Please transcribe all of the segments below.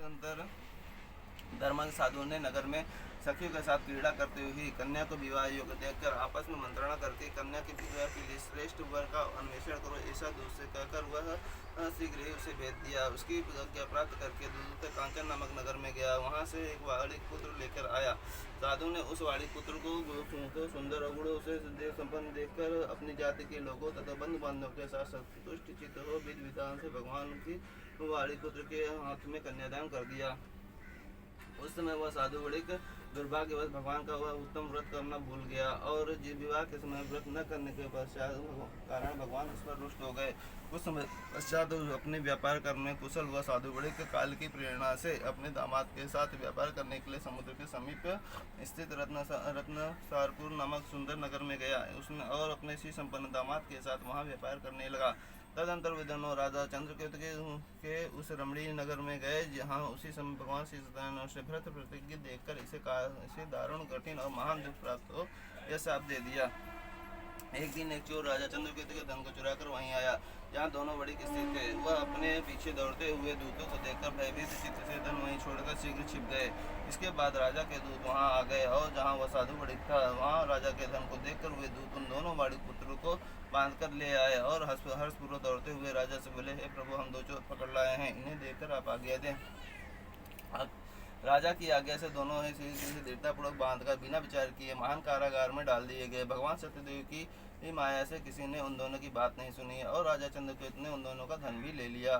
अंतर धर्म के साधुओं ने नगर में सखियों के साथ क्रीड़ा करते हुए कन्या को विवाह योग्य देखकर आपस में मंत्रणा करके कन्या के विवाह के लिए श्रेष्ठ वर का अन्वेषण करो ऐसा दूत से कहकर वह शीघ्र ही उसे भेज दिया। उसकी आज्ञा प्राप्त करके दूत कांचन नामक नगर में गया। वहां से एक वाणिक पुत्र लेकर आया। साधु ने उस वाणिक पुत्र को सुंदर और गुणों से संपन्न देखकर अपनी जाति के लोगों तथा बंधु बांधवों के साथ संतुष्ट चित्त हो विधि विधान से भगवान की वाणिक पुत्र के हाथ में कन्यादान कर दिया। उस समय वह साधु बड़े दुर्भाग्यवश भगवान का वह उत्तम व्रत करना भूल गया और विवाह के समय व्रत न करने के पश्चात कारण भगवान उस पर रुष्ट हो गए। कुछ समय पश्चात अपने व्यापार करने कुशल वह साधु बड़े काल की प्रेरणा से अपने दामाद के साथ व्यापार करने के लिए समुद्र के समीप स्थित रत्नसारपुर नामक सुंदर नगर में गया। उसने और अपने श्री संपन्न दामाद के साथ वहाँ व्यापार करने लगा। तदंतर वे दोनों राजा चंद्रकेतु के उस रमणीय नगर में गए जहाँ उसी समय भगवान श्री सत्यनारायण से भरत प्रतिज्ञा देखकर इसे दारुण कठिन और महान दुख प्राप्त हो यह शाप दे दिया। एक दिन एक चोर राजा चंद्रकेतु के धन को चुराकर वहीं आया जहाँ दोनों बड़ी स्थित थे। वह अपने पीछे दौड़ते हुए दूतों को देखकर भयभीत चित्त से धन वहीं छोड़कर शीघ्र छिप गए। इसके बाद राजा के दूत वहां आ गए और जहां वह साधु बड़िक था वहां राजा के धन को देखकर वे दूत उन दोनों बाड़िक पुत्रों को बांधकर ले आए और हर्षपूर्वक दौड़ते हुए राजा से बोले, हे प्रभु, हम दो चोर पकड़ लाए हैं, इन्हें देखकर आप आज्ञा दें। राजा की आज्ञा से दोनों ही दृढ़तापूर्वक बांधकर बिना विचार किए महान कारागार में डाल दिए गए। भगवान सत्यदेव की माया से किसी ने उन दोनों की बात नहीं सुनी और राजा चंद्रकेतु ने उन दोनों का धन भी ले लिया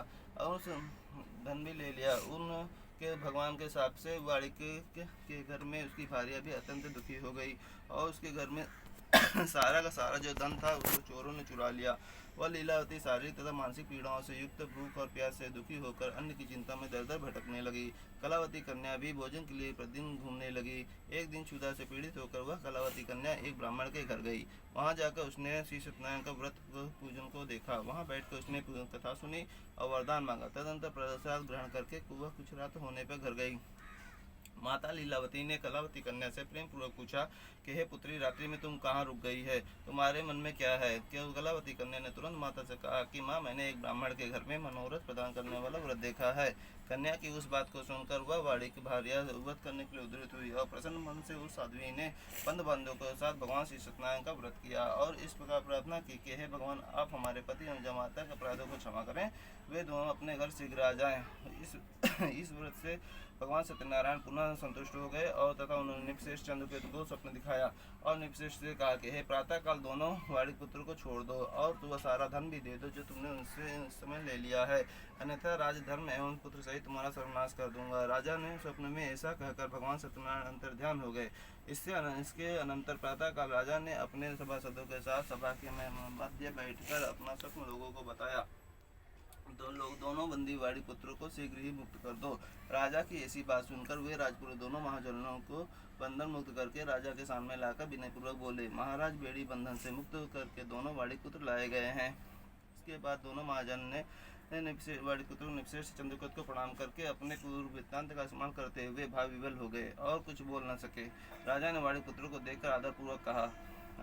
उनके भगवान के हिसाब से वाड़िक के घर में उसकी भार्या भी अत्यंत दुखी हो गई और उसके घर में सारा का सारा जो धन था उसको चोरों ने चुरा लिया। वह लीलावती शारीरिक तथा मानसिक पीड़ाओं से युक्त भूख और प्यास से दुखी होकर अन्न की चिंता में दर दर भटकने लगी। कलावती कन्या भी भोजन के लिए प्रतिदिन घूमने लगी। एक दिन क्षुधा से पीड़ित होकर वह कलावती कन्या एक ब्राह्मण के घर गई। वहां जाकर उसने श्री सत्यनारायण का व्रत पूजन को देखा। वहां बैठकर उसने कथा सुनी और वरदान मांगा। तदंतर प्रसाद ग्रहण करके वह कुछ रात होने पर घर गई। माता लीलावती ने कलावती कन्या से प्रेम पूर्वक पूछा कि हे पुत्री, रात्रि में तुम कहाँ रुक गई है? तुम्हारे मन में क्या है? कलावती कन्या ने तुरंत माता से कहा कि माँ, मैंने एक ब्राह्मण के घर में मनोरथ प्रदान करने वाला व्रत देखा है। कन्या की उस बात को सुनकर वह वाड़िक भार्या व्रत करने के लिए उद्धृत हुई और प्रसन्न मन से उस साध्वी ने बंधु बांधवों के साथ भगवान श्री सत्यनारायण का व्रत किया और इस प्रकार प्रार्थना की कि हे भगवान, आप हमारे पति एवं जमाता के अपराधों को क्षमा करें, वे दोनों अपने घर शीघ्र आ जाएं। इस व्रत से भगवान सत्यनारायण पुनः संतुष्ट हो गए और तथा उन्होंने निपश्रेष्ठ चंद्रकेतु को स्वप्न दिखाया और निपश्रेष्ठ से कहा कि हे प्रातः काल दोनों वाड़िक पुत्र को छोड़ दो और वह सारा धन भी दे दो जो तुमने उनसे इस समय ले लिया है, अन्यथा राजधर्म एवं पुत्र सहित तुम्हारा सर्वनाश कर दूंगा। राजा ने स्वप्न में ऐसा कहकर भगवान सत्यनारायण अंतर्ध्यान हो गए। इसके अनंतर प्रातः काल राजा ने अपने सभासदों के साथ सभा के मध्य बैठकर अपना स्वप्न लोगों को बताया। दोनों बंदी वाड़ी पुत्रों को शीघ्र ही मुक्त कर दो। राजा की ऐसी बात सुनकर वे राजपुरों दोनों महाजनों को बंधन मुक्त करके राजा के सामने लाकर विनय पूर्वक बोले, महाराज, बेड़ी बंधन से मुक्त करके दोनों वाड़ी पुत्र लाए गए हैं। इसके बाद दोनों महाजन ने वाड़ी पुत्र निपश्रेष्ठ चंद्रकेतु को प्रणाम करके अपने पूर्व वृत्तांत का स्मरण करते हुए भाव विवल हो गए और कुछ बोल न सके। राजा ने वाड़ी पुत्रों को देखकर आदर पूर्वक कहा,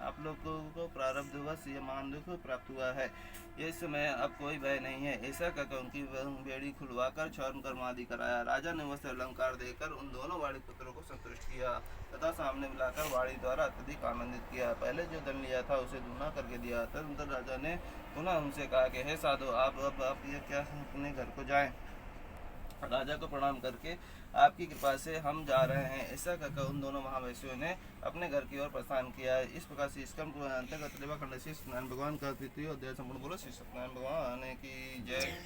आप लोगों को प्रारब्धवश यह महान दुख प्राप्त हुआ है, इस समय अब कोई भय नहीं है। ऐसा कहकर उनकी बेड़ी खुलवाकर क्षौर कर्म आदि कराया। राजा ने वस्त्र अलंकार देकर उन दोनों वाड़ी पुत्रों को संतुष्ट किया तथा सामने बुलाकर वाड़ी द्वारा अत्यधिक आनंदित किया। पहले जो धन लिया था उसे दूना करके दिया। तदनंतर राजा ने पुनः उनसे कहा कि हे साधु, आप ये क्या अपने घर को जाएं। राजा को प्रणाम करके आपकी कृपा से हम जा रहे हैं, ऐसा कहकर उन दोनों महावैश्यों ने अपने घर की ओर प्रस्थान किया। इस प्रकार से इसका अंतर्गत खंड श्री सत्यनारायण भगवान का तृतीय अध्याय संपूर्ण। बोलो श्री सत्यनारायण भगवान की जय।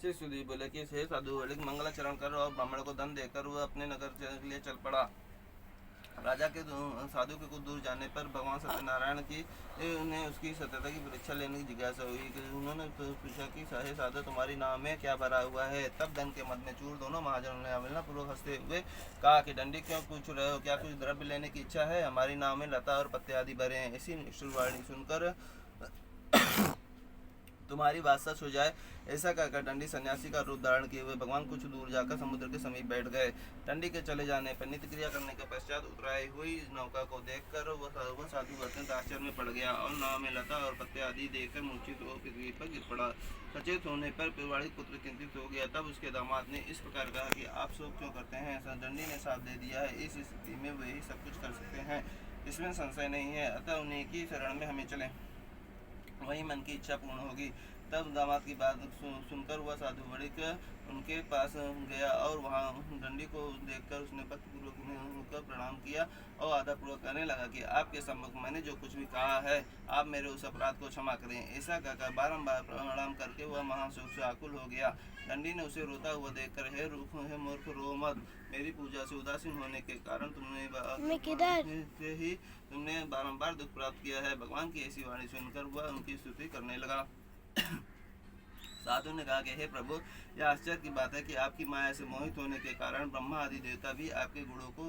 श्री सुधीर बोले कि हे साधु, मंगलाचरण कर और ब्राह्मण को धन देकर वह अपने नगर के लिए चल पड़ा। राजा के साधु के कुछ दूर जाने पर भगवान सत्यनारायण की उन्हें उसकी सत्यता की परीक्षा लेने की जिज्ञासा हुई कि उन्होंने पूछा कि हे साधु, तुम्हारी नाव में क्या भरा हुआ है। तब धन के मद में चूर दोनों महाजनों ने अवहेलना पूर्वक हंसते हुए कहा कि दंडी, क्यों पूछ रहे हो? क्या कुछ द्रव्य लेने की इच्छा है? हमारी नाव में लता और पत्ते आदि भरे हैं। इसी निष्ठुर सुनकर तुम्हारी बात सच हो जाए, ऐसा कहकर दंडी सन्यासी का रूप धारण किए हुए भगवान कुछ दूर जाकर समुद्र के समीप बैठ गए। दंडी के चले जाने पर नित्य क्रिया करने के पश्चात उतराई हुई नौका को देखकर वह साधु अत्यंत आश्चर्य में पड़ गया और नाव में लता और पत्ते आदि देखकर मूर्छित हो पृथ्वी पर गिर पड़ा। सचेत होने पर पिवाड़ी पुत्र चिंतित हो गया। तब उसके दामाद ने इस प्रकार कहा कि आप शोक क्यों करते हैं? ऐसा दंडी ने साथ दे दिया है, इस स्थिति में वही सब कुछ कर सकते हैं, इसमें संशय नहीं है। अतः उन्हीं की शरण में हमें चलें, वही मन की इच्छा पूर्ण होगी। तब दामाद की बात सुनकर वह साधु वणिक उनके पास गया और वहां दंडी को देखकर उसने भक्तिपूर्वक उन्हें प्रणाम किया और आदरपूर्वक कहने लगा कि आपके सम्मुख मैंने जो कुछ भी कहा है, आप मेरे उस अपराध को क्षमा करें। ऐसा कहकर बारंबार प्रणाम करके वह महाशोक से आकुल हो गया। दंडी ने उसे रोता हुआ देखकर, हे मूर्ख, रो मत। मेरी पूजा से उदासीन होने के कारण तुमने बारंबार दुख प्राप्त किया है। भगवान की ऐसी वाणी सुनकर वह उनकी स्तुति करने लगा। साधु ने कहा कि हे प्रभु, यह आश्चर्य की बात है कि आपकी माया से मोहित होने के कारण ब्रह्मा आदि देवता भी आपके गुणों को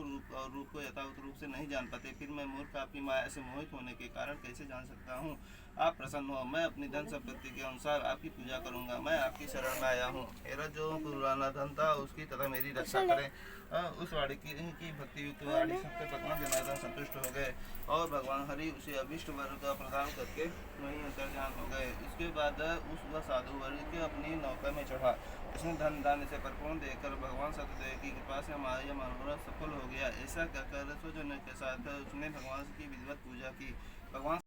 रूप को यथावत रूप से नहीं जान पाते। फिर मैं मूर्ख आपकी माया से मोहित होने के कारण कैसे जान सकता हूँ? आप प्रसन्न हो, मैं अपनी धन संपत्ति के अनुसार आपकी पूजा करूंगा। मैं आपकी शरण में आया हूँ। मेरा जो पुराना धन था उसकी तथा मेरी रक्षा करें। उस वाणी की भक्ति युक्त वाणी सबके भगवान जनार्दन संतुष्ट हो गए और भगवान हरि उसे अभिष्ट वर का प्रदान करके वहीं अंतर्ध्यान हो गए। इसके बाद वह साधु वर्ग के अपनी नौका में चढ़ा। उसने धन दान से परिपूर्ण देखकर भगवान सत्यदेव की कृपा से हमारा यह मनोरथ सफल हो गया। ऐसा कहकर स्वजनों के साथ उसने भगवान की विधिवत पूजा की। भगवान